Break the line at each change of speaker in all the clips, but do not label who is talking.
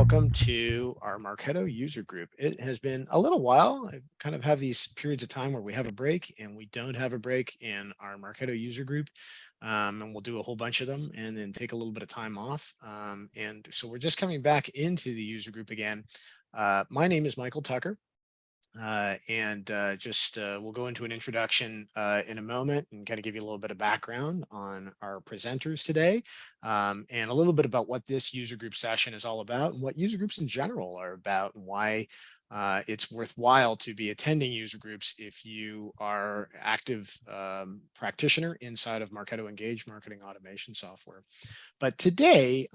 welcome to our Marketo User Group. It has been a little while. I kind of have these periods of time where we have a break and we don't have a break in our Marketo User Group. And we'll do a whole bunch of them and then take a little bit of time off. And so we're just coming back into the user group again. My name is Michael Tucker. We'll go into an introduction in a moment and kind of give you a little bit of background on our presenters today, and a little bit about what this user group session is all about and what user groups in general are about, and why it's worthwhile to be attending user groups if you are active practitioner inside of Marketo Engage marketing automation software. But today,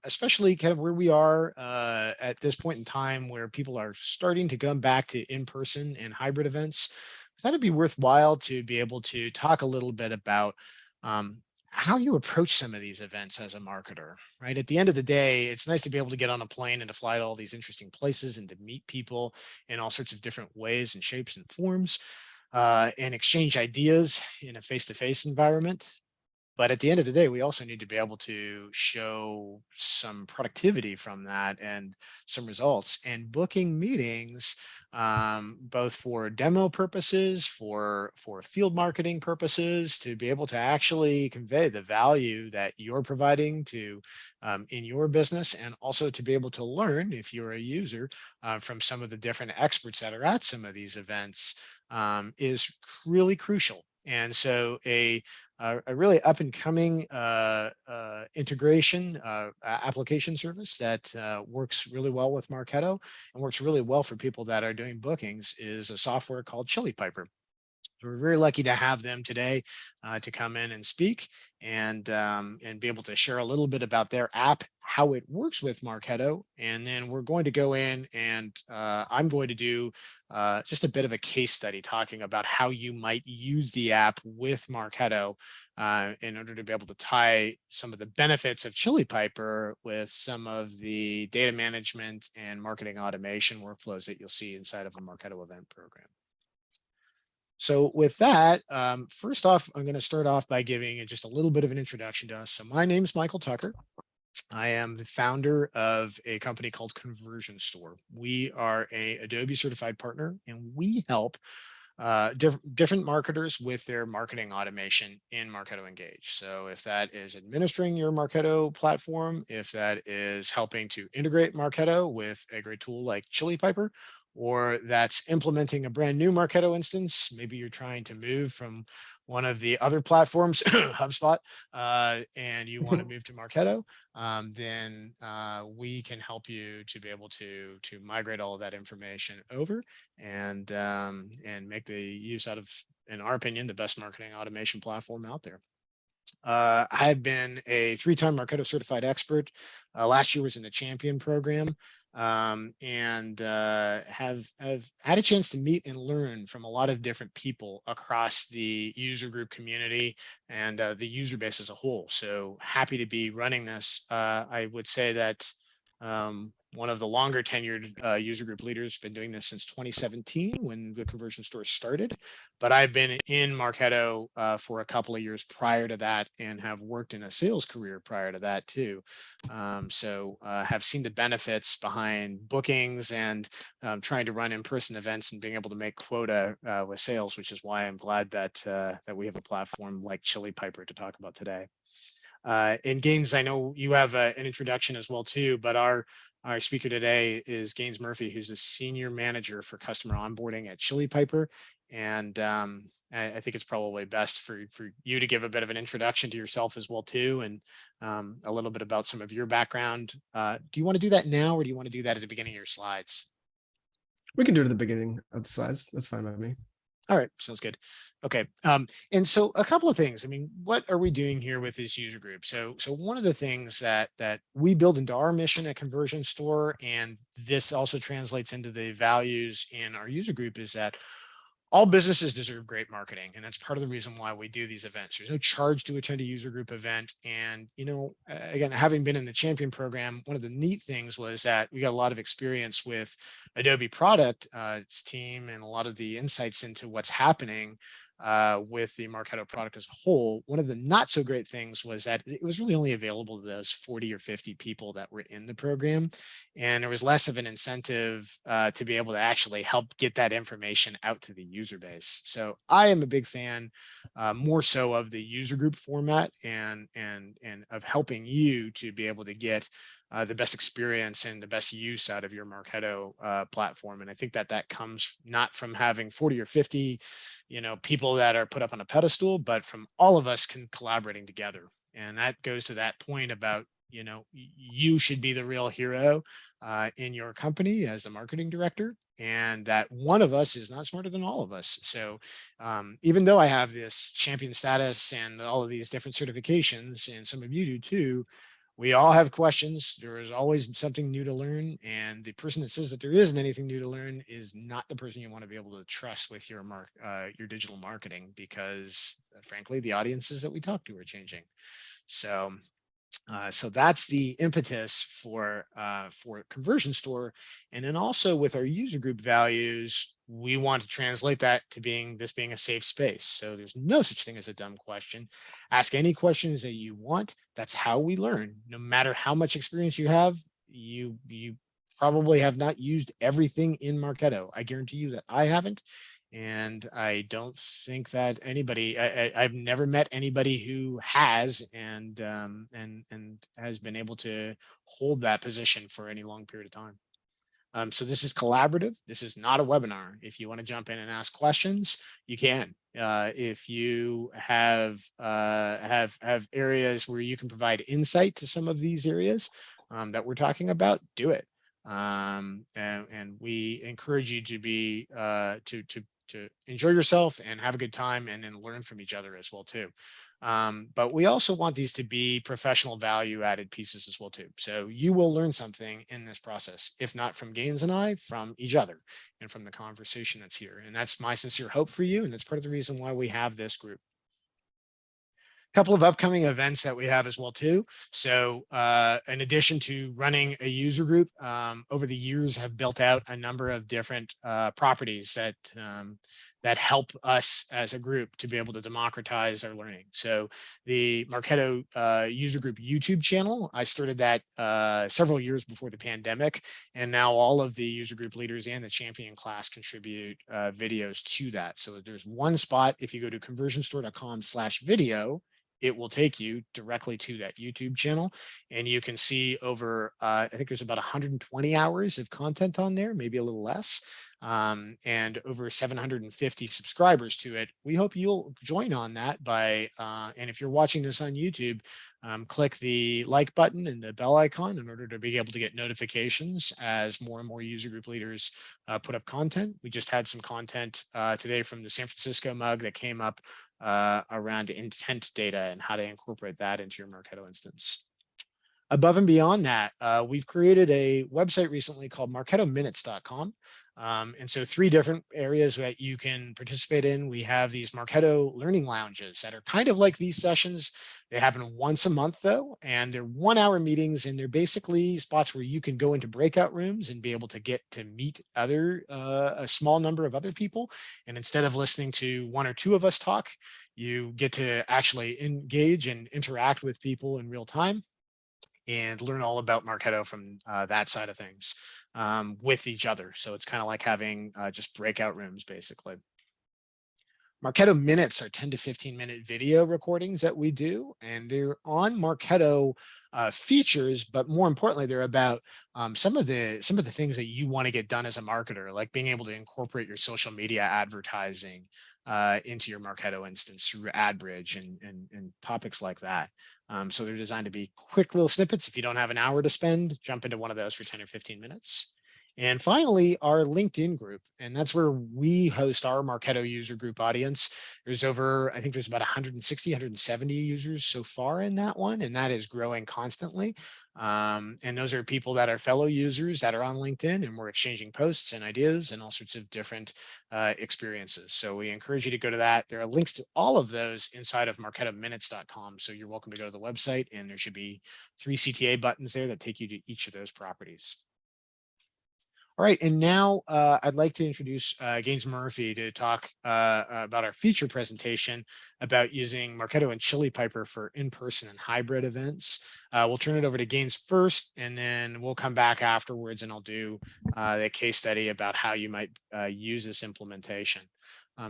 especially kind of where we are at this point in time where people are starting to come back to in-person and hybrid events, I thought it'd be worthwhile to be able to talk a little bit about how you approach some of these events as a marketer, right? At the end of the day, it's nice to be able to get on a plane and to fly to all these interesting places and to meet people in all sorts of different ways and shapes and forms, and exchange ideas in a face-to-face environment. But at the end of the day, we also need to be able to show some productivity from that and some results. And booking meetings, both for demo purposes, for field marketing purposes, to be able to actually convey the value that you're providing to in your business, and also to be able to learn, if you're a user, from some of the different experts that are at some of these events, is really crucial. And so a really up and coming integration application service that works really well with Marketo and works really well for people that are doing bookings is a software called Chili Piper. We're very lucky to have them today to come in and speak and be able to share a little bit about their app, how it works with Marketo. And then we're going to go in and I'm going to do just a bit of a case study talking about how you might use the app with Marketo in order to be able to tie some of the benefits of Chili Piper with some of the data management and marketing automation workflows that you'll see inside of a Marketo event program. So with that, first off, I'm going to start off by giving just a little bit of an introduction to us. So my name is Michael Tucker. I am the founder of a company called Conversion Store. We are a Adobe certified partner, and we help different marketers with their marketing automation in Marketo Engage. So if that is administering your Marketo platform, if that is helping to integrate Marketo with a great tool like Chili Piper, or that's implementing a brand new Marketo instance, maybe you're trying to move from one of the other platforms, HubSpot, and you want to move to Marketo, then we can help you to be able to migrate all of that information over and make the use out of, in our opinion, the best marketing automation platform out there. I've been a 3-time Marketo certified expert. Last year was in the champion program. And have had a chance to meet and learn from a lot of different people across the user group community and the user base as a whole. So happy to be running this. I would say that one of the longer tenured user group leaders, been doing this since 2017 when the Conversion Store started. But I've been in Marketo for a couple of years prior to that and have worked in a sales career prior to that too. Have seen the benefits behind bookings and trying to run in-person events and being able to make quota with sales, which is why I'm glad that we have a platform like Chili Piper to talk about today. And Gaines, I know you have an introduction as well too, but our speaker today is Gaines Murfee, who's a senior manager for customer onboarding at Chili Piper. And I think it's probably best for you to give a bit of an introduction to yourself as well too, and a little bit about some of your background. Do you want to do that now, or do you want to do that at the beginning of your slides?
We can do it at the beginning of the slides. That's fine by me.
All right, sounds good. Okay, and so a couple of things. I mean, what are we doing here with this user group? So one of the things that we build into our mission at Conversion Store, and this also translates into the values in our user group, is that all businesses deserve great marketing. And that's part of the reason why we do these events. There's no charge to attend a user group event. And, you know, again, having been in the champion program, one of the neat things was that we got a lot of experience with Adobe product team and a lot of the insights into what's happening with the Marketo product as a whole. One of the not so great things was that it was really only available to those 40 or 50 people that were in the program. And there was less of an incentive to be able to actually help get that information out to the user base. So I am a big fan, more so of the user group format and of helping you to be able to get the best experience and the best use out of your Marketo platform. And I think that that comes not from having 40 or 50, people that are put up on a pedestal, but from all of us collaborating together. And that goes to that point about, you should be the real hero in your company as a marketing director, and that one of us is not smarter than all of us. So even though I have this champion status and all of these different certifications, and some of you do too, we all have questions. There is always something new to learn. And the person that says that there isn't anything new to learn is not the person you want to be able to trust with your digital marketing, because frankly, the audiences that we talk to are changing. So that's the impetus for Conversion Store. And then also with our user group values, we want to translate that to being a safe space. So there's no such thing as a dumb question. Ask any questions that you want. That's how we learn. No matter how much experience you have, you probably have not used everything in Marketo. I guarantee you that I haven't. And I don't think that anybody, I've never met anybody who has and has been able to hold that position for any long period of time. So this is collaborative. This is not a webinar. If you want to jump in and ask questions, you can. If you have areas where you can provide insight to some of these areas that we're talking about, do it. And we encourage you to be to enjoy yourself and have a good time, and then learn from each other as well too. But we also want these to be professional value added pieces as well too. So you will learn something in this process, if not from Gaines and I, from each other and from the conversation that's here. And that's my sincere hope for you. And that's part of the reason why we have this group. Couple of upcoming events that we have as well too. So in addition to running a user group, over the years have built out a number of different properties that help us as a group to be able to democratize our learning. So the Marketo User Group YouTube channel, I started that several years before the pandemic, and now all of the user group leaders and the champion class contribute videos to that. So there's one spot. If you go to conversionstore.com/video, it will take you directly to that YouTube channel, and you can see over, I think there's about 120 hours of content on there, maybe a little less, and over 750 subscribers to it. We hope you'll join on that by, and if you're watching this on YouTube, click the like button and the bell icon in order to be able to get notifications as more and more user group leaders put up content. We just had some content today from the San Francisco mug that came up around intent data and how to incorporate that into your Marketo instance. Above and beyond that, we've created a website recently called marketominutes.com. And so 3 different areas that you can participate in. We have these Marketo Learning lounges that are kind of like these sessions. They happen once a month though, and they're 1-hour meetings, and they're basically spots where you can go into breakout rooms and be able to get to meet a small number of other people. And instead of listening to 1 or 2 of us talk, you get to actually engage and interact with people in real time and learn all about Marketo from that side of things with each other. So it's kind of like having just breakout rooms, basically. Marketo Minutes are 10 to 15-minute video recordings that we do, and they're on Marketo features, but more importantly, they're about some of the things that you want to get done as a marketer, like being able to incorporate your social media advertising into your Marketo instance through AdBridge and topics like that. So they're designed to be quick little snippets. If you don't have an hour to spend, jump into one of those for 10 or 15 minutes. And finally, our LinkedIn group, and that's where we host our Marketo user group audience. There's I think there's about 160, 170 users so far in that one, and that is growing constantly. And those are people that are fellow users that are on LinkedIn, and we're exchanging posts and ideas and all sorts of different experiences. So we encourage you to go to that. There are links to all of those inside of marketominutes.com. So you're welcome to go to the website, and there should be 3 CTA buttons there that take you to each of those properties. All right, and now I'd like to introduce Gaines Murphy to talk about our feature presentation about using Marketo and Chili Piper for in-person and hybrid events. We'll turn it over to Gaines first, and then we'll come back afterwards, and I'll do the case study about how you might use this implementation.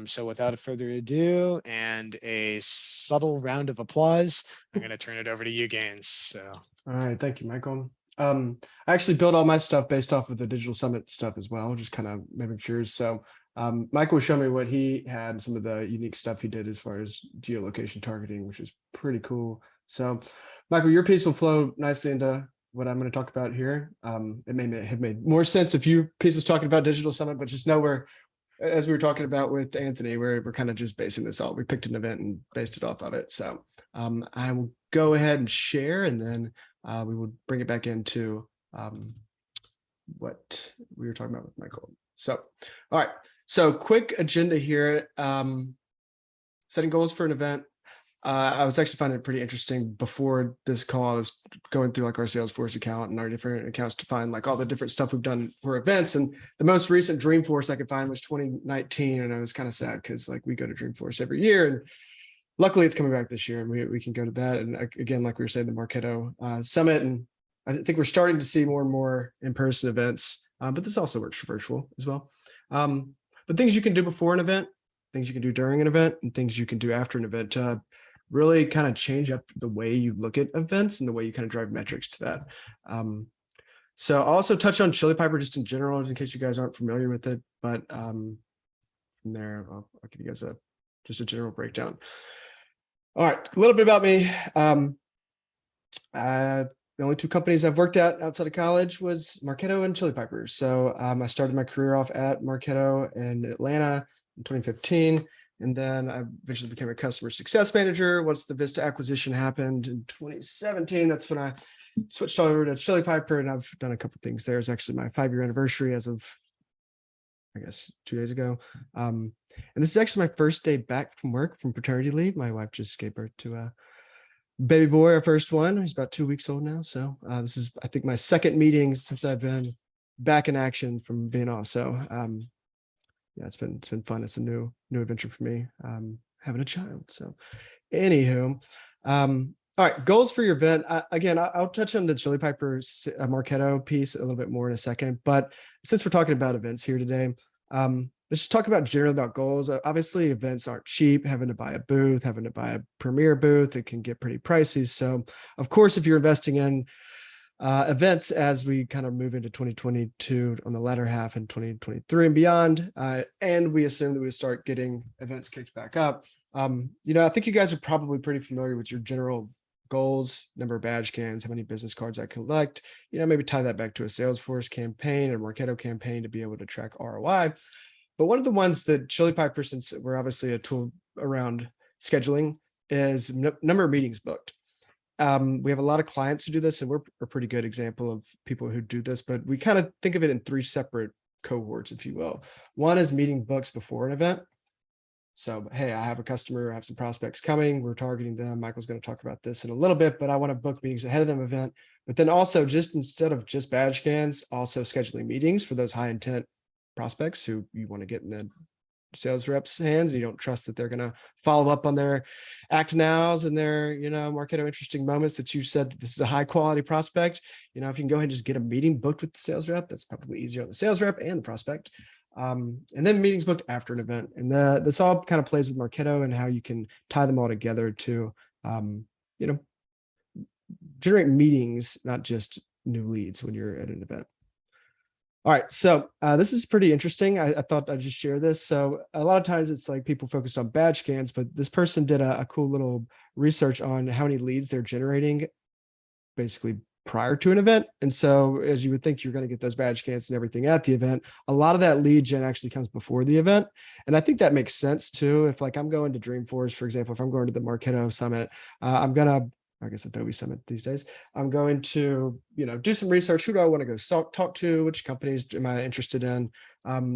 So without further ado and a subtle round of applause, I'm going to turn it over to you, Gaines. So.
All right, thank you, Michael. I actually built all my stuff based off of the Digital Summit stuff as well, just kind of making sure. So Michael was showing me what he had, some of the unique stuff he did as far as geolocation targeting, which is pretty cool. So Michael, your piece will flow nicely into what I'm going to talk about here. It may have made more sense if your piece was talking about Digital Summit, but just know we're, as we were talking about with Anthony, we're kind of just basing this off. We picked an event and based it off of it. So I will go ahead and share, and then we will bring it back into what we were talking about with Michael. So, all right. So quick agenda here. Setting goals for an event. I was actually finding it pretty interesting before this call. I was going through like our Salesforce account and our different accounts to find like all the different stuff we've done for events. And the most recent Dreamforce I could find was 2019. And I was kind of sad because like we go to Dreamforce every year, and luckily it's coming back this year, and we can go to that. And again, like we were saying, the Marketo Summit. And I think we're starting to see more and more in-person events, but this also works for virtual as well. But things you can do before an event, things you can do during an event, and things you can do after an event to really kind of change up the way you look at events and the way you kind of drive metrics to that. So I'll also touch on Chili Piper just in general, in case you guys aren't familiar with it. But from there, I'll give you guys just a general breakdown. All right, a little bit about me. The only two companies I've worked at outside of college was Marketo and Chili Piper. So I started my career off at Marketo in Atlanta in 2015. And then I eventually became a customer success manager. Once the Vista acquisition happened in 2017, that's when I switched over to Chili Piper, and I've done a couple of things there. It's actually my 5-year anniversary as of, I guess, 2 days ago. And this is actually my first day back from work from paternity leave. My wife just gave birth to a baby boy, our first one. He's about 2 weeks old now. So this is, I think, my second meeting since I've been back in action from being off. So yeah, it's been fun. It's a new adventure for me, having a child. So anywho, all right, goals for your event. Again, I'll touch on the Chili Piper Marketo piece a little bit more in a second, but since we're talking about events here today, let's just talk about generally about goals. Obviously, events aren't cheap. Having to buy a booth, having to buy a premier booth, it can get pretty pricey. So of course, if you're investing in events as we kind of move into 2022 on the latter half and 2023 and beyond, and we assume that we start getting events kicked back up. I think you guys are probably pretty familiar with your general goals, number of badge cans, how many business cards I collect, maybe tie that back to a Salesforce campaign or Marketo campaign to be able to track ROI. But one of the ones that Chili Piper, since we're obviously a tool around scheduling, is number of meetings booked. We have a lot of clients who do this, and we're a pretty good example of people who do this, but we kind of think of it in 3 separate cohorts, if you will. One is meeting books before an event. So, hey, I have a customer, I have some prospects coming, we're targeting them. Michael's going to talk about this in a little bit, but I want to book meetings ahead of them event. But then also, just instead of just badge cans, also scheduling meetings for those high intent prospects who you want to get in the sales reps' hands, and you don't trust that they're going to follow up on their act nows and their, Marketo interesting moments that you said that this is a high quality prospect. If you can go ahead and just get a meeting booked with the sales rep, that's probably easier on the sales rep and the prospect. And then meetings booked after an event. And this all kind of plays with Marketo and how you can tie them all together to, generate meetings, not just new leads when you're at an event. All right, so this is pretty interesting. I thought I'd just share this. So a lot of times it's like people focus on badge scans, but this person did a cool little research on how many leads they're generating basically prior to an event. And so as you would think, you're going to get those badge scans and everything at the event. A lot of that lead gen actually comes before the event. And I think that makes sense too. If like I'm going to Dreamforce, for example, if I'm going to the Marketo Summit, I guess Adobe Summit these days, I'm going to, do some research. Who do I want to go talk to? Which companies am I interested in?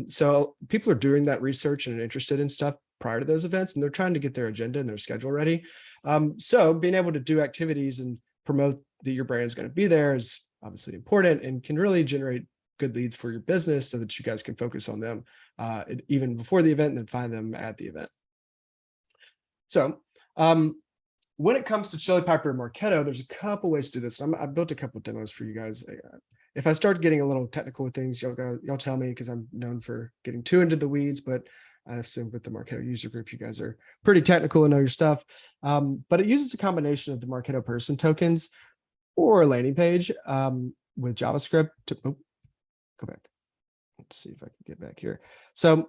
So people are doing that research and interested in stuff prior to those events, and they're trying to get their agenda and their schedule ready. So being able to do activities and promote that your brand is going to be there is obviously important and can really generate good leads for your business so that you guys can focus on them even before the event and then find them at the event. So when it comes to Chili Piper and Marketo, there's a couple ways to do this. I built a couple of demos for you guys. If I start getting a little technical with things, y'all tell me, because I'm known for getting too into the weeds, but I assume with the Marketo User Group, you guys are pretty technical and know your stuff. But it uses a combination of the Marketo person tokens or a landing page with JavaScript to go back. Let's see if I can get back here. So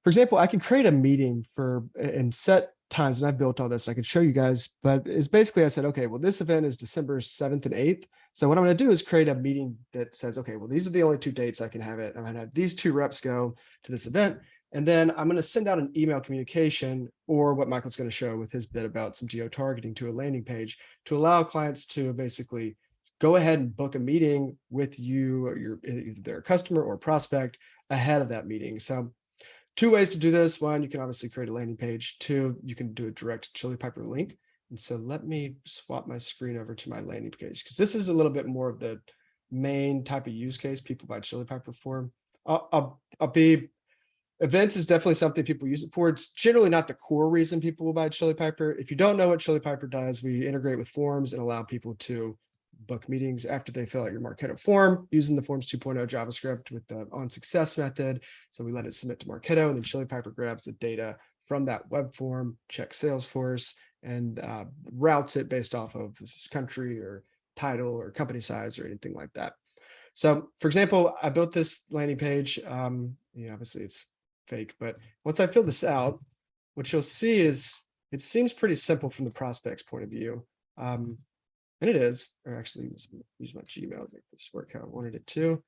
for example, I can create a meeting and set times, and I built all this and I can show you guys, but it's basically, I said, okay, well, this event is December 7th and 8th. So what I'm going to do is create a meeting that says, okay, well, these are the only 2 dates I can have it. I'm going to have these 2 reps go to this event. And then I'm going to send out an email communication, or what Michael's going to show with his bit about some geo-targeting, to a landing page to allow clients to basically go ahead and book a meeting with you, or either their customer or prospect ahead of that meeting. So 2 ways to do this. 1, you can obviously create a landing page. 2, you can do a direct Chili Piper link. And so let me swap my screen over to my landing page, because this is a little bit more of the main type of use case people buy Chili Piper for. Events is definitely something people use it for. It's generally not the core reason people will buy Chili Piper. If you don't know what Chili Piper does, we integrate with forms and allow people to book meetings after they fill out your Marketo form using the Forms 2.0 JavaScript with the onSuccess method. So we let it submit to Marketo, and then Chili Piper grabs the data from that web form, checks Salesforce, and routes it based off of this country or title or company size or anything like that. So for example, I built this landing page. Obviously it's fake, but once I fill this out, what you'll see is it seems pretty simple from the prospect's point of view. And it is, or actually use my Gmail to make this work how I wanted it to.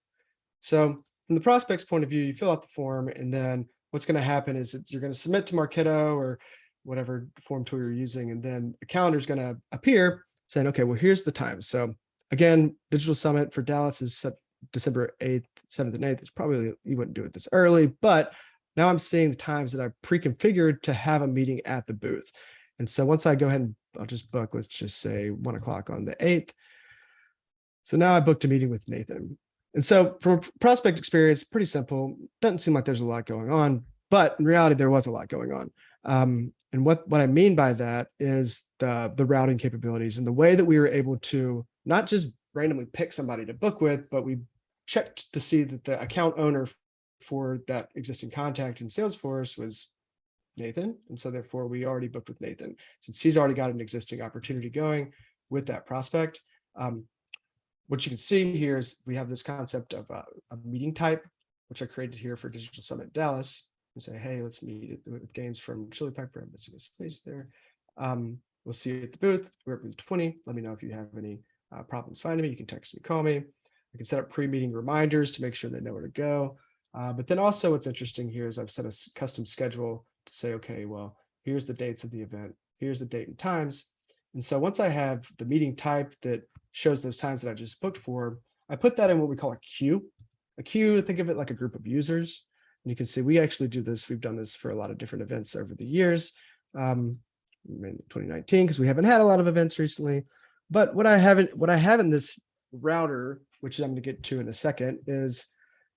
So from the prospect's point of view, you fill out the form, and then what's going to happen is that you're going to submit to Marketo or whatever form tool you're using, and then a calendar is going to appear saying, okay, well, here's the time. So again, Digital Summit for Dallas is set December 8th, 7th, and 8th. It's probably, you wouldn't do it this early, but now I'm seeing the times that I've pre-configured to have a meeting at the booth. And so once I go ahead and I'll just book, let's just say 1 o'clock on the 8th. So now I booked a meeting with Nathan. And so from a prospect experience, pretty simple. Doesn't seem like there's a lot going on, but in reality, there was a lot going on. And what I mean by that is the routing capabilities and the way that we were able to not just randomly pick somebody to book with, but we checked to see that the account owner for that existing contact in Salesforce was Nathan. And so therefore we already booked with Nathan, since he's already got an existing opportunity going with that prospect. What you can see here is we have this concept of a meeting type, which I created here for Digital Summit Dallas, and say, hey, let's meet with Gaines from Chili Piper. I'm missing a space there. We'll see you at the booth. We're at booth 20. Let me know if you have any problems finding me. You can text me, call me. I can set up pre-meeting reminders to make sure they know where to go. But then also what's interesting here is I've set a custom schedule to say, okay, well, here's the dates of the event. Here's the date and times. And so once I have the meeting type that shows those times that I just booked for, I put that in what we call a queue. A queue, think of it like a group of users. And you can see we actually do this. We've done this for a lot of different events over the years. In 2019, because we haven't had a lot of events recently. But what I have in this router, which I'm going to get to in a second, is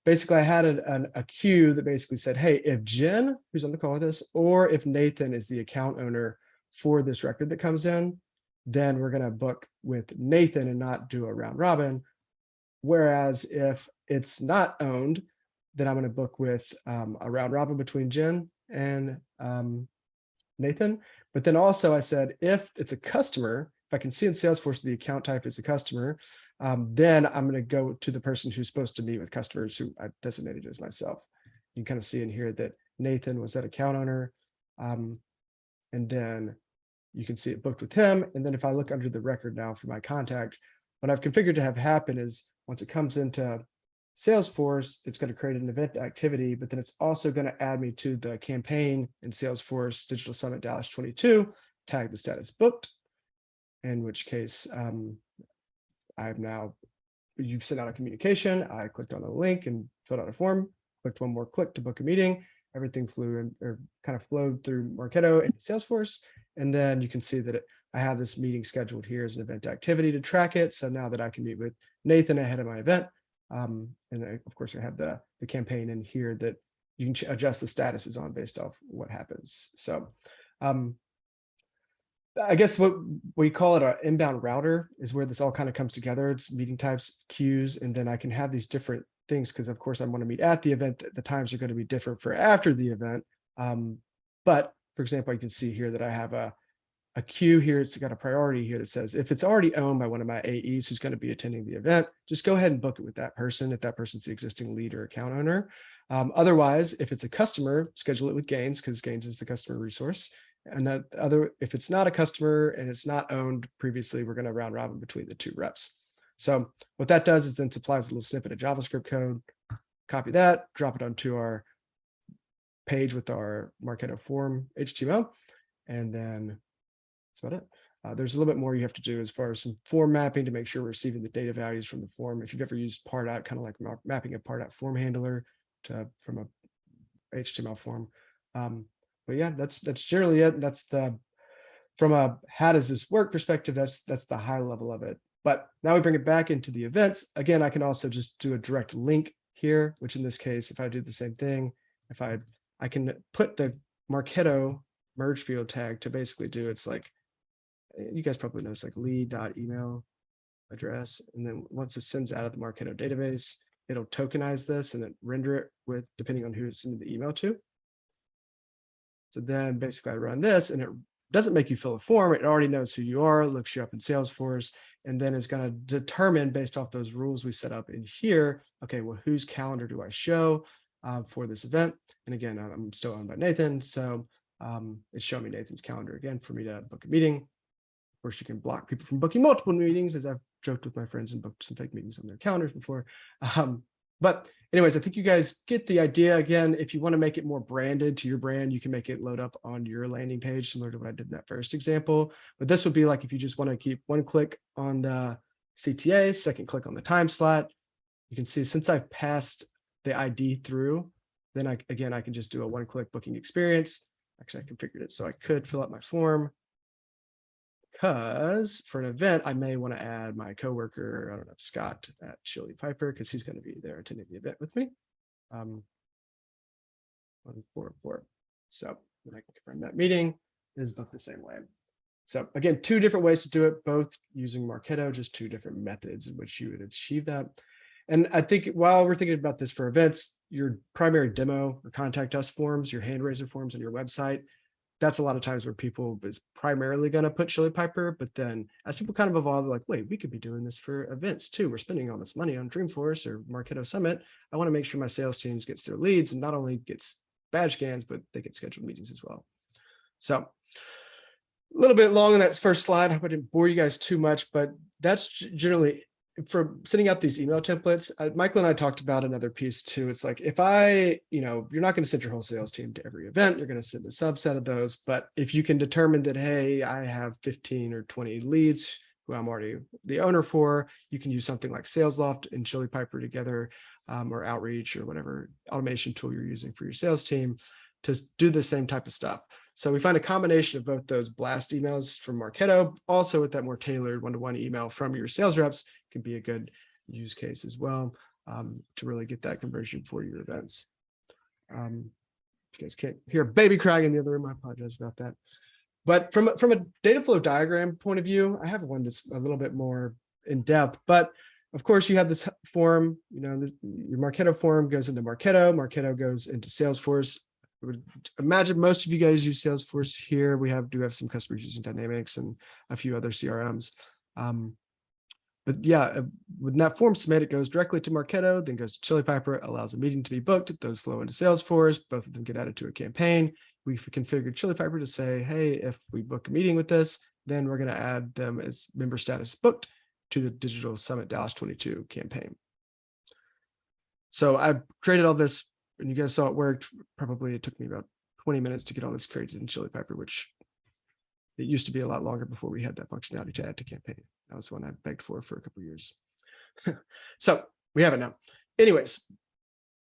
basically I had a queue that basically said, hey, if Jen, who's on the call with us, or if Nathan is the account owner for this record that comes in, then we're going to book with Nathan and not do a round robin. Whereas if it's not owned, then I'm going to book with a round robin between Jen and Nathan. But then also I said, if it's a customer, if I can see in Salesforce the account type is a customer, then I'm going to go to the person who's supposed to meet with customers, who I designated as myself. You can kind of see in here that Nathan was that account owner. And then you can see it booked with him. And then if I look under the record now for my contact, what I've configured to have happen is once it comes into Salesforce, it's going to create an event activity, but then it's also going to add me to the campaign in Salesforce Digital Summit Dallas 22, tag the status booked, in which case you've sent out a communication. I clicked on the link and filled out a form, clicked one more click to book a meeting. Everything flew in, or kind of flowed through Marketo and Salesforce. And then you can see that I have this meeting scheduled here as an event activity to track it. So now that I can meet with Nathan ahead of my event, Of course, I have the campaign in here that you can adjust the statuses on based off what happens. So I guess what we call it an inbound router is where this all kind of comes together. It's meeting types, queues, and then I can have these different things because, of course, I want to meet at the event. The times are going to be different for after the event. But for example, you can see here that I have a queue here. It's got a priority here that says if it's already owned by one of my AEs who's going to be attending the event, just go ahead and book it with that person if that person's the existing lead or account owner. Otherwise, if it's a customer, schedule it with Gains because Gains is the customer resource. And that if it's not a customer and it's not owned previously, we're going to round robin between the two reps. So what that does is then supplies a little snippet of JavaScript code, copy that, drop it onto our page with our Marketo form HTML, and then that's about it. There's a little bit more you have to do as far as some form mapping to make sure we're receiving the data values from the form. If you've ever used Pardot, kind of like mapping a Pardot form handler from a HTML form. But yeah, that's generally it. That's from a how does this work perspective, that's the high level of it. But now we bring it back into the events. Again, I can also just do a direct link here, which in this case, if I do the same thing, if I can put the Marketo merge field tag to basically do, it's like, you guys probably know, it's like lead.email address. And then once it sends out of the Marketo database, it'll tokenize this and then render it with, depending on who it's sending the email to. So then basically I run this and it doesn't make you fill a form. It already knows who you are, looks you up in Salesforce, and then it's going to determine based off those rules we set up in here, okay, well, whose calendar do I show for this event? And again, I'm still owned by Nathan. So it's showing me Nathan's calendar again for me to book a meeting. Of course, you can block people from booking multiple meetings, as I've joked with my friends and booked some fake meetings on their calendars before. But anyways, I think you guys get the idea. Again, if you want to make it more branded to your brand, you can make it load up on your landing page, similar to what I did in that first example. But this would be like if you just want to keep one click on the CTA, second click on the time slot. You can see since I've passed the ID through, then I can just do a one-click booking experience. Actually, I configured it so I could fill out my form. Because for an event, I may want to add my coworker, I don't know, Scott at Chili Piper, because he's going to be there attending the event with me. 144. So then I can confirm that meeting is booked the same way. So again, two different ways to do it, both using Marketo, just two different methods in which you would achieve that. And I think while we're thinking about this for events, your primary demo or contact us forms, your hand raiser forms on your website, that's a lot of times where people is primarily going to put Chili Piper, but then as people kind of evolve, they're like, wait, we could be doing this for events too. We're spending all this money on Dreamforce or Marketo Summit. I want to make sure my sales teams gets their leads and not only gets badge scans, but they get scheduled meetings as well. So a little bit long on that first slide. I hope I didn't bore you guys too much, but that's generally for sending out these email templates. Michael and I talked about another piece too. It's like, if you're not going to send your whole sales team to every event, you're going to send a subset of those. But if you can determine that, hey, I have 15 or 20 leads who I'm already the owner for, you can use something like SalesLoft and Chili Piper together, or Outreach or whatever automation tool you're using for your sales team to do the same type of stuff. So we find a combination of both those blast emails from Marketo, also with that more tailored one-to-one email from your sales reps can be a good use case as well, to really get that conversion for your events. You guys can't hear a baby crying in the other room. I apologize about that. But from a data flow diagram point of view, I have one that's a little bit more in depth, but of course you have this form, your Marketo form goes into Marketo, Marketo goes into Salesforce. I would imagine most of you guys use Salesforce here. We do have some customers using Dynamics and a few other CRMs. But yeah, when that form submit, it goes directly to Marketo, then goes to Chili Piper, allows a meeting to be booked. Those flow into Salesforce. Both of them get added to a campaign. We've configured Chili Piper to say, hey, if we book a meeting with this, then we're going to add them as member status booked to the Digital Summit Dallas 22 campaign. So I created all this, and you guys saw it worked. Probably it took me about 20 minutes to get all this created in Chili Piper, which it used to be a lot longer before we had that functionality to add to campaign. That was one I begged for a couple of years. So we have it now. Anyways,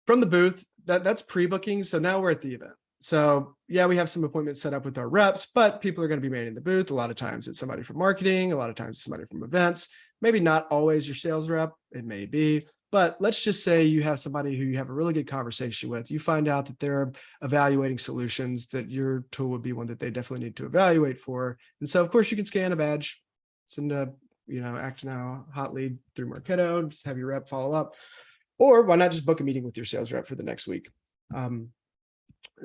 from the booth, that's pre-booking. So now we're at the event. So yeah, we have some appointments set up with our reps, but people are going to be manning the booth. A lot of times it's somebody from marketing. A lot of times it's somebody from events. Maybe not always your sales rep. It may be, But let's just say you have somebody who you have a really good conversation with. You find out that they're evaluating solutions, that your tool would be one that they definitely need to evaluate for. And so, of course, you can scan a badge, send a, act now hot lead through Marketo, just have your rep follow up. Or why not just book a meeting with your sales rep for the next week?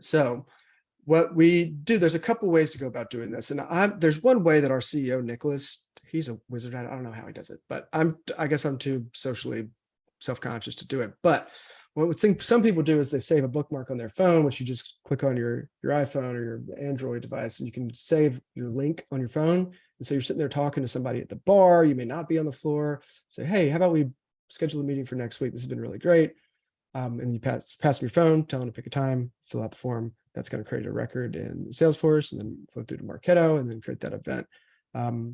So what we do, there's a couple ways to go about doing this. And there's one way that our CEO, Nicholas, he's a wizard. I don't know how he does it, but I guess I'm too socially self-conscious to do it. But what some people do is they save a bookmark on their phone, which you just click on your iPhone or your Android device, and you can save your link on your phone. And so you're sitting there talking to somebody at the bar. You may not be on the floor. Say, hey, how about we schedule a meeting for next week? This has been really great. And you pass them your phone, tell them to pick a time, fill out the form. That's going to create a record in Salesforce and then flow through to Marketo and then create that event.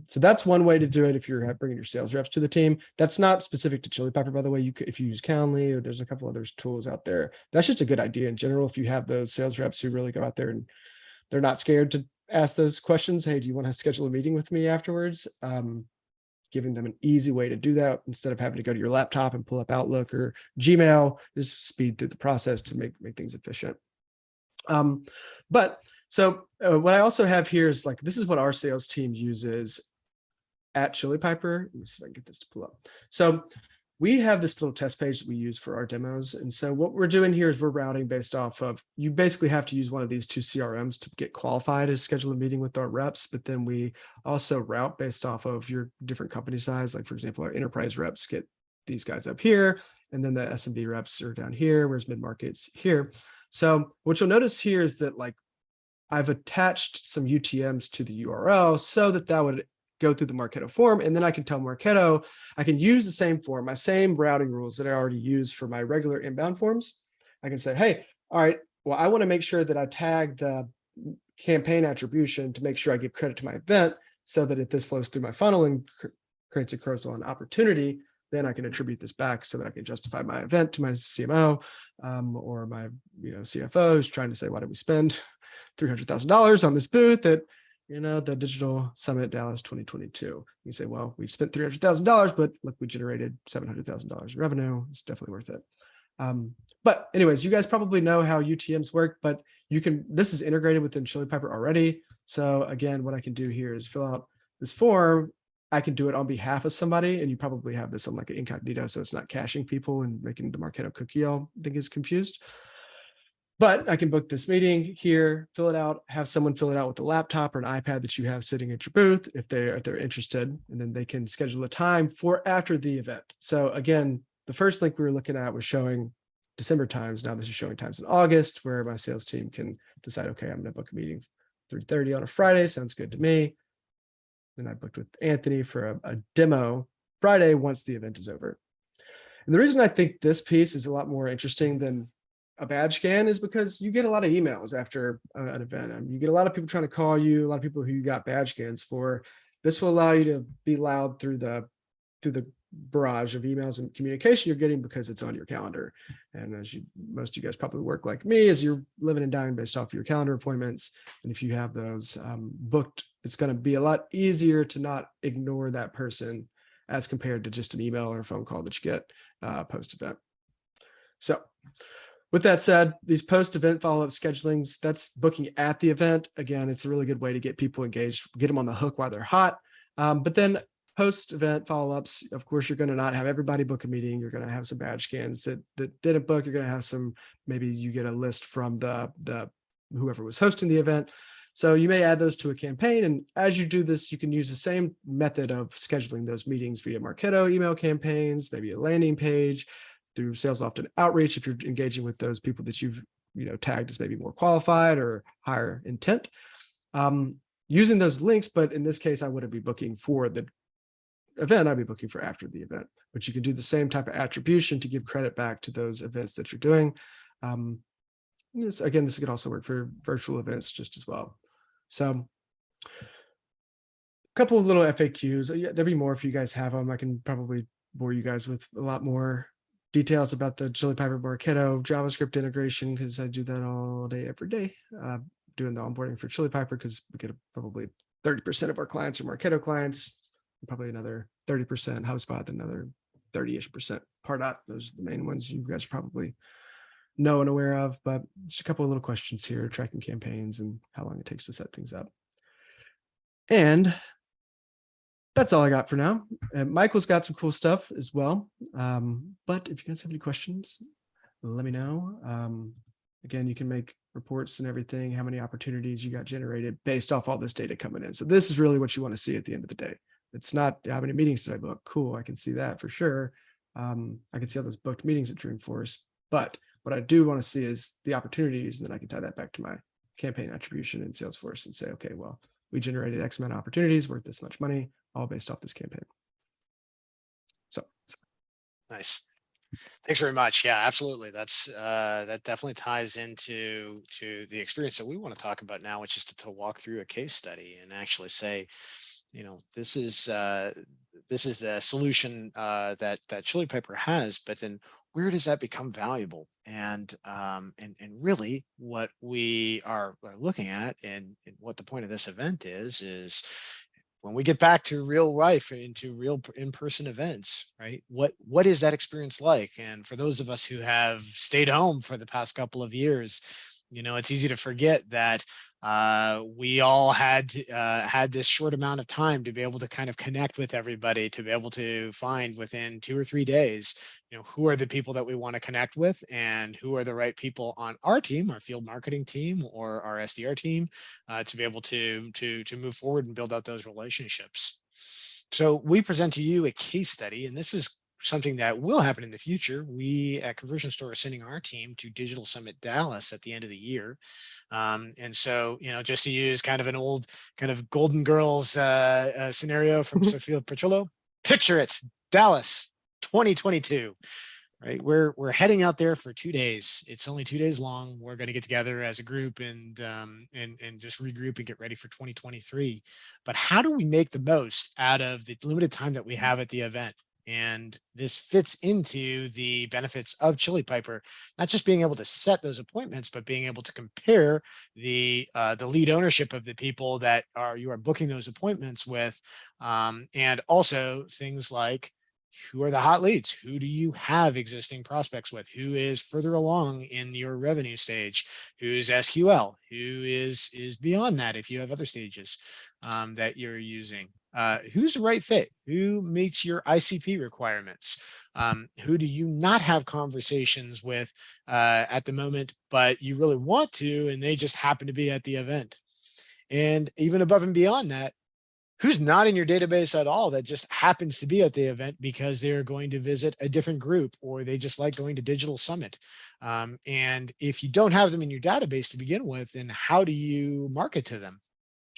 So that's one way to do it if you're bringing your sales reps to the team. That's not specific to Chili Piper, by the way. If you use Calendly, or there's a couple other tools out there, that's just a good idea in general. If you have those sales reps who really go out there and they're not scared to ask those questions, hey, do you want to schedule a meeting with me afterwards? Giving them an easy way to do that instead of having to go to your laptop and pull up Outlook or Gmail, just speed through the process to make things efficient. But so what I also have here is this is what our sales team uses at Chili Piper. Let me see if I can get this to pull up. So we have this little test page that we use for our demos. And so what we're doing here is we're routing based off of, you basically have to use one of these two CRMs to get qualified to schedule a meeting with our reps. But then we also route based off of your different company size. Like for example, our enterprise reps get these guys up here, and then the SMB reps are down here, whereas mid-market's here. So what you'll notice here is that I've attached some UTMs to the URL so that would go through the Marketo form. And then I can tell Marketo, I can use the same form, my same routing rules that I already use for my regular inbound forms. I can say, hey, all right, well, I want to make sure that I tag the campaign attribution to make sure I give credit to my event so that if this flows through my funnel and creates a cross-on opportunity, then I can attribute this back so that I can justify my event to my CMO or my CFO who's trying to say, why did we spend $300,000 on this booth at the Digital Summit Dallas 2022? You say, well, we spent $300,000, but look, we generated $700,000 in revenue. It's definitely worth it. But anyways, you guys probably know how UTMs work, but this is integrated within Chili Piper already. So again, what I can do here is fill out this form. I can do it on behalf of somebody, and you probably have this on an incognito, so it's not caching people and making the Marketo cookie all think is confused. But I can book this meeting here, fill it out, have someone fill it out with a laptop or an iPad that you have sitting at your booth if they're interested, and then they can schedule a time for after the event. So again, the first link we were looking at was showing December times. Now this is showing times in August, where my sales team can decide, okay, I'm going to book a meeting 3:30 on a Friday. Sounds good to me. Then I booked with Anthony for a demo Friday once the event is over. And the reason I think this piece is a lot more interesting than a badge scan is because you get a lot of emails after an event. You get a lot of people trying to call you, a lot of people who you got badge scans for. This will allow you to be loud through the barrage of emails and communication you're getting because it's on your calendar. And as most of you guys probably work like me, as you're living and dying based off of your calendar appointments. And if you have those booked, it's going to be a lot easier to not ignore that person as compared to just an email or a phone call that you get post-event. So with that said, these post-event follow-up schedulings, that's booking at the event. Again, it's a really good way to get people engaged, get them on the hook while they're hot. But then post-event follow-ups, of course, you're going to not have everybody book a meeting. You're going to have some badge scans that didn't book. You're going to have some, maybe you get a list from the whoever was hosting the event. So you may add those to a campaign. And as you do this, you can use the same method of scheduling those meetings via Marketo email campaigns, maybe a landing page, through SalesLoft and outreach if you're engaging with those people that you've tagged as maybe more qualified or higher intent. Using those links, but in this case, I wouldn't be booking for the event, I'd be booking for after the event. But you can do the same type of attribution to give credit back to those events that you're doing. Again, this could also work for virtual events just as well. So a couple of little FAQs. There'll be more if you guys have them. I can probably bore you guys with a lot more details about the Chili Piper Marketo JavaScript integration, because I do that all day, every day, doing the onboarding for Chili Piper, because we get probably 30% of our clients are Marketo clients, probably another 30% HubSpot, another 30-ish% Pardot. Those are the main ones you guys probably know and aware of, but just a couple of little questions here, tracking campaigns and how long it takes to set things up. And that's all I got for now. And Michael's got some cool stuff as well. But if you guys have any questions, let me know. Again, you can make reports and everything, how many opportunities you got generated based off all this data coming in. So this is really what you want to see at the end of the day. It's not how many meetings did I book? Cool, I can see that for sure. I can see all those booked meetings at Dreamforce. But what I do want to see is the opportunities, and then I can tie that back to my campaign attribution in Salesforce and say, okay, well, we generated X amount of opportunities worth this much money, all based off this campaign. So
Nice. Thanks very much. Yeah, absolutely. That definitely ties into the experience that we want to talk about now, which is to walk through a case study and actually say, this is the solution that Chili Piper has, but then where does that become valuable? And really what we are looking at and what the point of this event is when we get back to real life, into real in-person events, right? What is that experience like? And for those of us who have stayed home for the past couple of years, it's easy to forget that we all had this short amount of time to be able to kind of connect with everybody, to be able to find within 2 or 3 days, who are the people that we want to connect with and who are the right people on our team, our field marketing team or our SDR team, to be able to move forward and build out those relationships. So we present to you a case study, and this is something that will happen in the future. We at Conversion Store are sending our team to Digital Summit Dallas at the end of the year. And so, just to use kind of an old kind of Golden Girls scenario from Sophia Petrillo, picture it, Dallas 2022. Right, we're heading out there for 2 days. It's only 2 days long. We're going to get together as a group and just regroup and get ready for 2023. But how do we make the most out of the limited time that we have at the event? And this fits into the benefits of Chili Piper, not just being able to set those appointments, but being able to compare the lead ownership of the people that you are booking those appointments with, and also things like, who are the hot leads? Who do you have existing prospects with? Who is further along in your revenue stage? Who's SQL? Who is beyond that if you have other stages that you're using? Who's the right fit? Who meets your ICP requirements? Who do you not have conversations with at the moment, but you really want to, and they just happen to be at the event? And even above and beyond that, who's not in your database at all that just happens to be at the event because they're going to visit a different group or they just like going to Digital Summit? And if you don't have them in your database to begin with, then how do you market to them?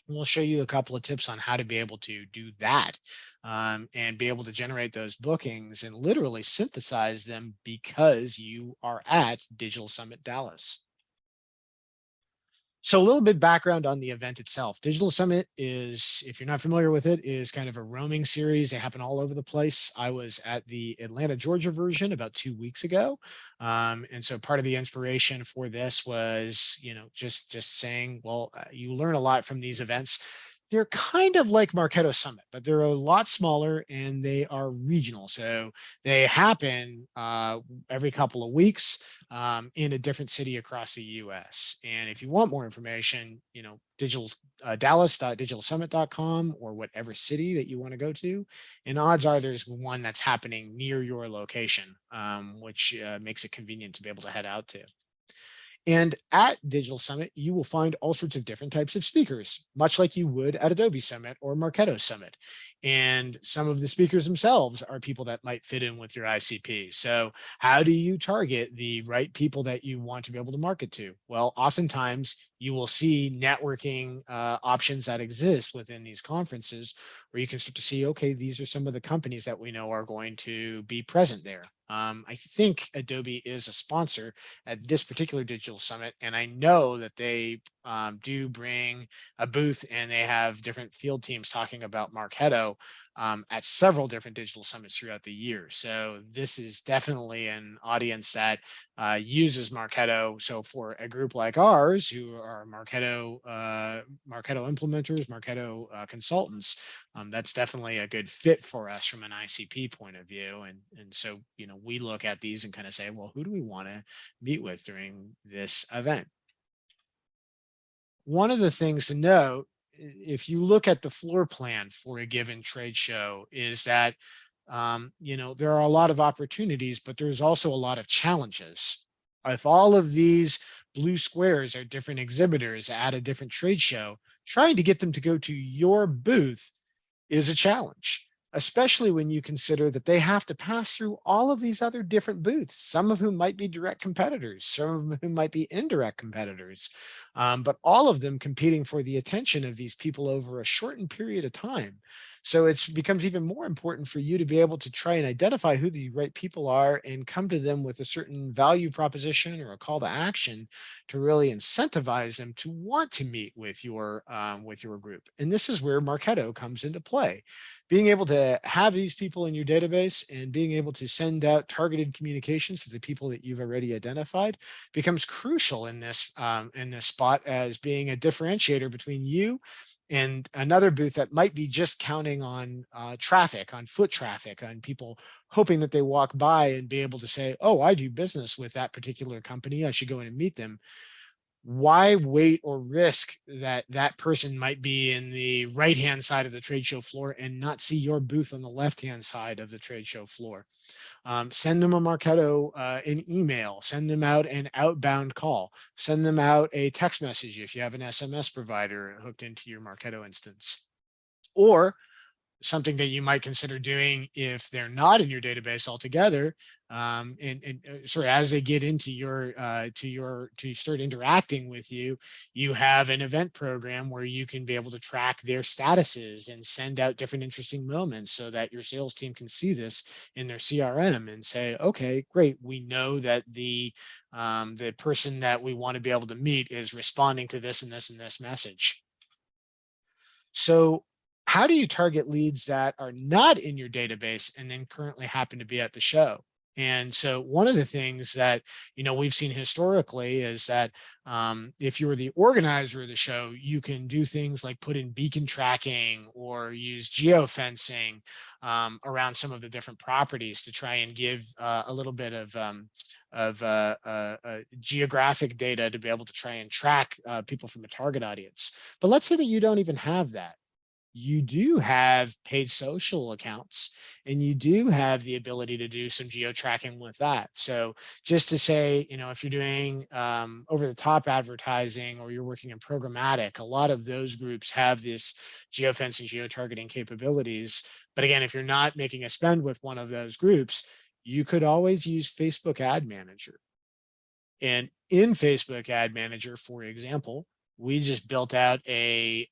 We'll show you a couple of tips on how to be able to do that, and be able to generate those bookings and literally synthesize them because you are at Digital Summit Dallas. So a little bit background on the event itself. Digital Summit is, if you're not familiar with it, is kind of a roaming series. They happen all over the place. I was at the Atlanta, Georgia version about 2 weeks ago. And so part of the inspiration for this was, just saying, well, you learn a lot from these events. They're kind of like Marketo Summit, but they're a lot smaller and they are regional. So they happen every couple of weeks in a different city across the US. And if you want more information, Dallas.digitalsummit.com or whatever city that you want to go to. And odds are there's one that's happening near your location, which makes it convenient to be able to head out to. And at Digital Summit, you will find all sorts of different types of speakers, much like you would at Adobe Summit or Marketo Summit. And some of the speakers themselves are people that might fit in with your ICP. So how do you target the right people that you want to be able to market to? Well, oftentimes you will see networking options that exist within these conferences where you can start to see, okay, these are some of the companies that we know are going to be present there. I think Adobe is a sponsor at this particular Digital Summit, and I know that they do bring a booth and they have different field teams talking about Marketo. at several different digital summits throughout the year. So this is definitely an audience that uses Marketo. So for a group like ours, who are Marketo implementers, Marketo consultants, that's definitely a good fit for us from an ICP point of view. And so, we look at these and kind of say, well, who do we want to meet with during this event? One of the things to note, if you look at the floor plan for a given trade show, is that there are a lot of opportunities, but there's also a lot of challenges. If all of these blue squares are different exhibitors at a different trade show, trying to get them to go to your booth is a challenge, especially when you consider that they have to pass through all of these other different booths, some of whom might be direct competitors, some of whom might be indirect competitors, but all of them competing for the attention of these people over a shortened period of time. So it becomes even more important for you to be able to try and identify who the right people are and come to them with a certain value proposition or a call to action to really incentivize them to want to meet with your group. And this is where Marketo comes into play. Being able to have these people in your database and being able to send out targeted communications to the people that you've already identified becomes crucial in this spot as being a differentiator between you and another booth that might be just counting on traffic, on foot traffic, on people hoping that they walk by and be able to say, oh, I do business with that particular company, I should go in and meet them. Why wait or risk that that person might be in the right hand side of the trade show floor and not see your booth on the left hand side of the trade show floor? Send them a Marketo, an email, send them out an outbound call, send them out a text message if you have an SMS provider hooked into your Marketo instance. Or something that you might consider doing if they're not in your database altogether, sorry, as they get into your to start interacting with you, you have an event program where you can be able to track their statuses and send out different interesting moments so that your sales team can see this in their CRM and say, okay, great, we know that the person that we want to be able to meet is responding to this and this and this message. So how do you target leads that are not in your database and then currently happen to be at the show? And so one of the things that we've seen historically is that if you're the organizer of the show, you can do things like put in beacon tracking or use geofencing around some of the different properties to try and give a little bit of geographic data to be able to try and track people from a target audience. But let's say that you don't even have that. You do have paid social accounts and you do have the ability to do some geo tracking with that. So just to say, if you're doing over the top advertising or you're working in programmatic, a lot of those groups have this geofencing, geo targeting capabilities. But again, if you're not making a spend with one of those groups, you could always use Facebook Ad Manager. And in Facebook Ad Manager, for example, we just built out an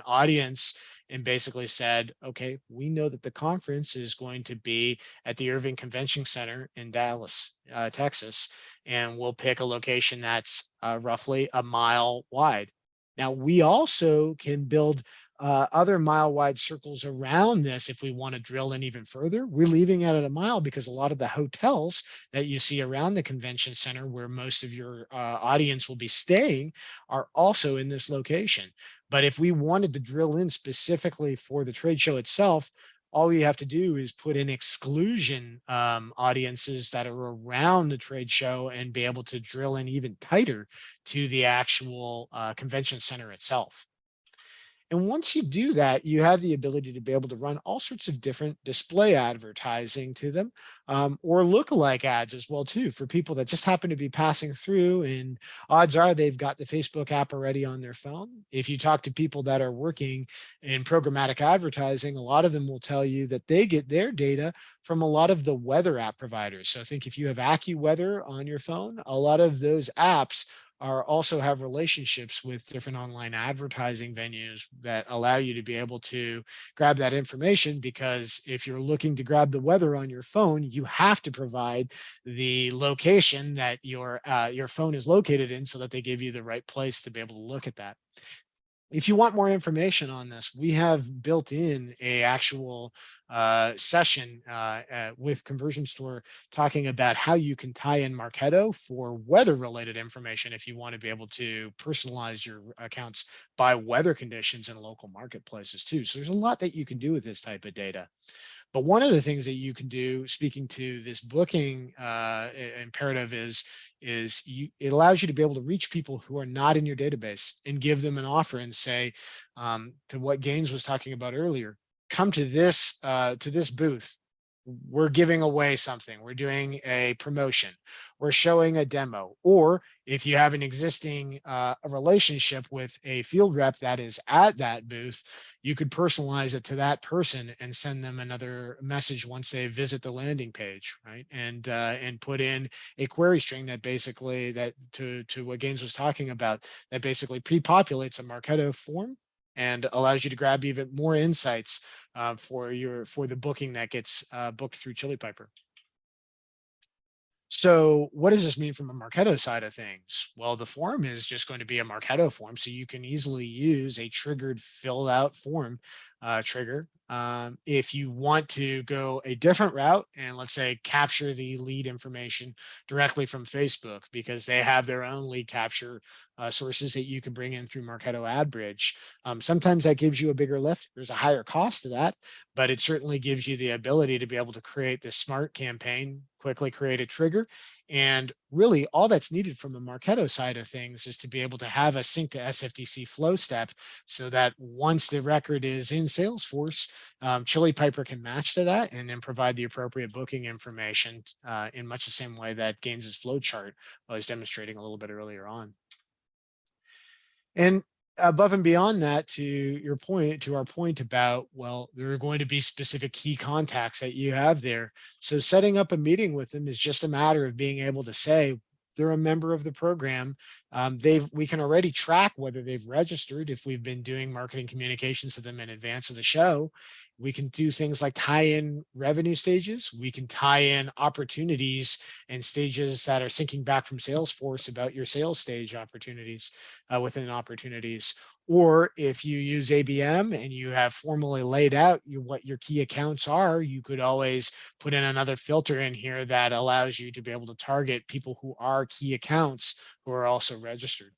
audience and basically said, okay, we know that the conference is going to be at the Irving Convention Center in Dallas, Texas, and we'll pick a location that's roughly a mile wide. Now, we also can build other mile wide circles around this if we want to drill in even further. We're leaving it at a mile because a lot of the hotels that you see around the convention center where most of your audience will be staying are also in this location. But if we wanted to drill in specifically for the trade show itself, all you have to do is put in exclusion audiences that are around the trade show and be able to drill in even tighter to the actual convention center itself. And once you do that, you have the ability to be able to run all sorts of different display advertising to them, or lookalike ads as well too, for people that just happen to be passing through. And odds are they've got the Facebook app already on their phone. If you talk to people that are working in programmatic advertising, a lot of them will tell you that they get their data from a lot of the weather app providers. So I think if you have AccuWeather on your phone, a lot of those apps also have relationships with different online advertising venues that allow you to be able to grab that information, because if you're looking to grab the weather on your phone, you have to provide the location that your phone is located in so that they give you the right place to be able to look at that. If you want more information on this, we have built in a actual session with Conversion Store talking about how you can tie in Marketo for weather related information if you want to be able to personalize your accounts by weather conditions in local marketplaces too. So there's a lot that you can do with this type of data. But one of the things that you can do, speaking to this booking imperative, it allows you to be able to reach people who are not in your database and give them an offer and say, to what Gaines was talking about earlier, come to this booth. We're giving away something. We're doing a promotion. We're showing a demo. Or if you have an existing a relationship with a field rep that is at that booth, you could personalize it to that person and send them another message once they visit the landing page, right? And put in a query string that basically to what Gaines was talking about, that basically pre-populates a Marketo form and allows you to grab even more insights for the booking that gets booked through Chili Piper. So what does this mean from a Marketo side of things? Well, the form is just going to be a Marketo form, so you can easily use a triggered filled out form trigger. If you want to go a different route and let's say capture the lead information directly from Facebook because they have their own lead capture sources that you can bring in through Marketo AdBridge. Sometimes that gives you a bigger lift. There's a higher cost to that, but it certainly gives you the ability to be able to create this smart campaign, quickly create a trigger. And really all that's needed from the Marketo side of things is to be able to have a sync to SFTC flow step so that once the record is in Salesforce, Chili Piper can match to that and then provide the appropriate booking information in much the same way that Gaines's flow chart I was demonstrating a little bit earlier on. And above and beyond that, to our point about, well, there are going to be specific key contacts that you have there. So setting up a meeting with them is just a matter of being able to say, they're a member of the program. We can already track whether they've registered if we've been doing marketing communications to them in advance of the show. We can do things like tie in revenue stages. We can tie in opportunities and stages that are syncing back from Salesforce about your sales stage opportunities within opportunities. Or if you use ABM and you have formally laid out what your key accounts are, you could always put in another filter in here that allows you to be able to target people who are key accounts who are also registered.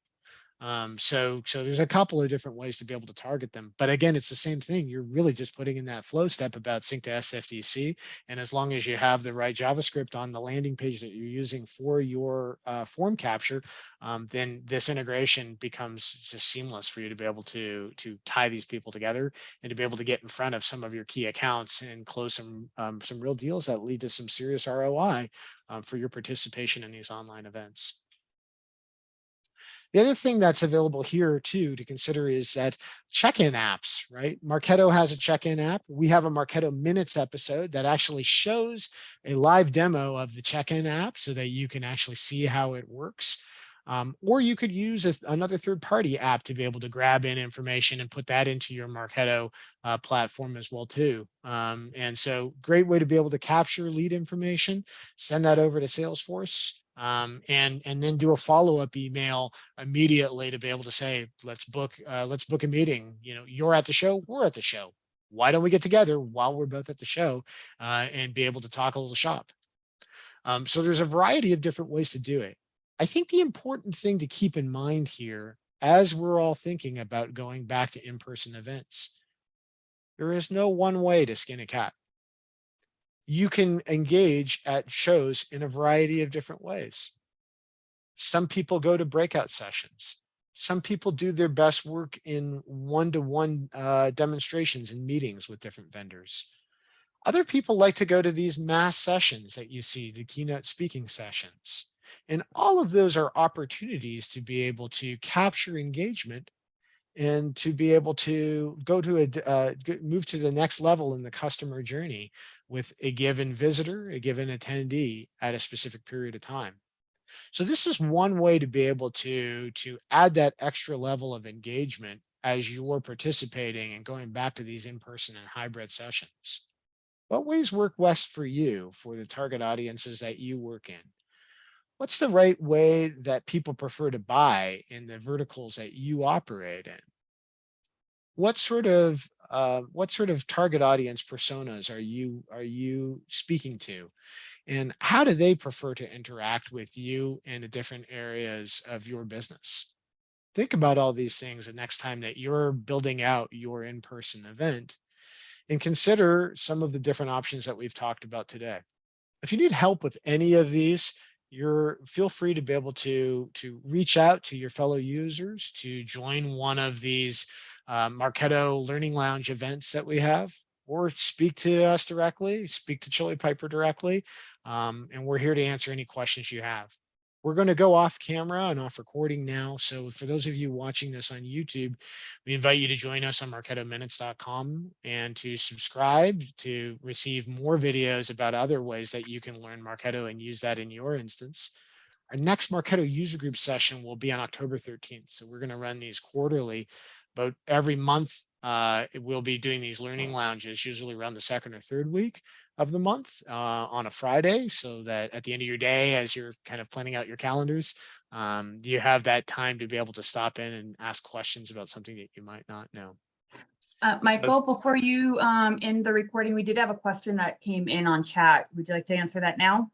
So there's a couple of different ways to be able to target them. But again, it's the same thing. You're really just putting in that flow step about sync to SFTC. And as long as you have the right JavaScript on the landing page that you're using for your form capture, then this integration becomes just seamless for you to be able to tie these people together and to be able to get in front of some of your key accounts and close some real deals that lead to some serious ROI for your participation in these online events. The other thing that's available here too to consider is that check-in apps, right? Marketo has a check-in app. We have a Marketo Minutes episode that actually shows a live demo of the check-in app so that you can actually see how it works. Or you could use another third-party app to be able to grab in information and put that into your Marketo platform as well too. And so great way to be able to capture lead information, send that over to Salesforce, and then do a follow-up email immediately to be able to say, let's book a meeting. You know, you're at the show, we're at the show. Why don't we get together while we're both at the show and be able to talk a little shop? So there's a variety of different ways to do it. I think the important thing to keep in mind here, as we're all thinking about going back to in-person events, there is no one way to skin a cat. You can engage at shows in a variety of different ways. Some people go to breakout sessions. Some people do their best work in one-to-one demonstrations and meetings with different vendors. Other people like to go to these mass sessions that you see, the keynote speaking sessions. And all of those are opportunities to be able to capture engagement and to be able to move to the next level in the customer journey with a given visitor, a given attendee at a specific period of time. So this is one way to be able to add that extra level of engagement as you're participating and going back to these in-person and hybrid sessions. What ways work best for you for the target audiences that you work in? What's the right way that people prefer to buy in the verticals that you operate in? what sort of target audience personas are you speaking to? And how do they prefer to interact with you in the different areas of your business? Think about all these things the next time that you're building out your in-person event, and consider some of the different options that we've talked about today. If you need help with any of these, you're feel free to be able to reach out to your fellow users to join one of these Marketo Learning Lounge events that we have, or speak to us directly, speak to Chili Piper directly, and we're here to answer any questions you have. We're going to go off camera and off recording now. So for those of you watching this on YouTube, we invite you to join us on marketominutes.com and to subscribe to receive more videos about other ways that you can learn Marketo and use that in your instance. Our next Marketo User Group session will be on October 13th. So we're going to run these quarterly, but every month we'll be doing these learning lounges, usually around the second or third week of the month on a Friday, so that at the end of your day, as you're kind of planning out your calendars, you have that time to be able to stop in and ask questions about something that you might not know. So
Michael, before you end the recording, we did have a question that came in on chat. Would you like to answer that now?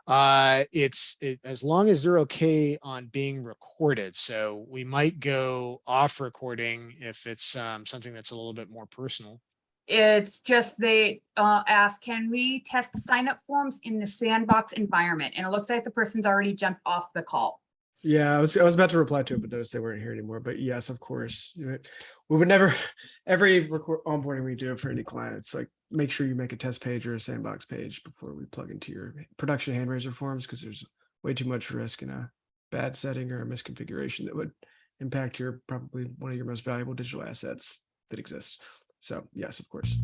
as long as they're okay on being recorded. So we might go off recording if it's something that's a little bit more personal.
It's just they ask, can we test sign-up forms in the sandbox environment? And it looks like the person's already jumped off the call.
Yeah, I was about to reply to it, but noticed they weren't here anymore. But yes, of course, we would never, every onboarding we do for any client, it's like, make sure you make a test page or a sandbox page before we plug into your production hand raiser forms, because there's way too much risk in a bad setting or a misconfiguration that would impact your probably one of your most valuable digital assets that exists. So yes, of course.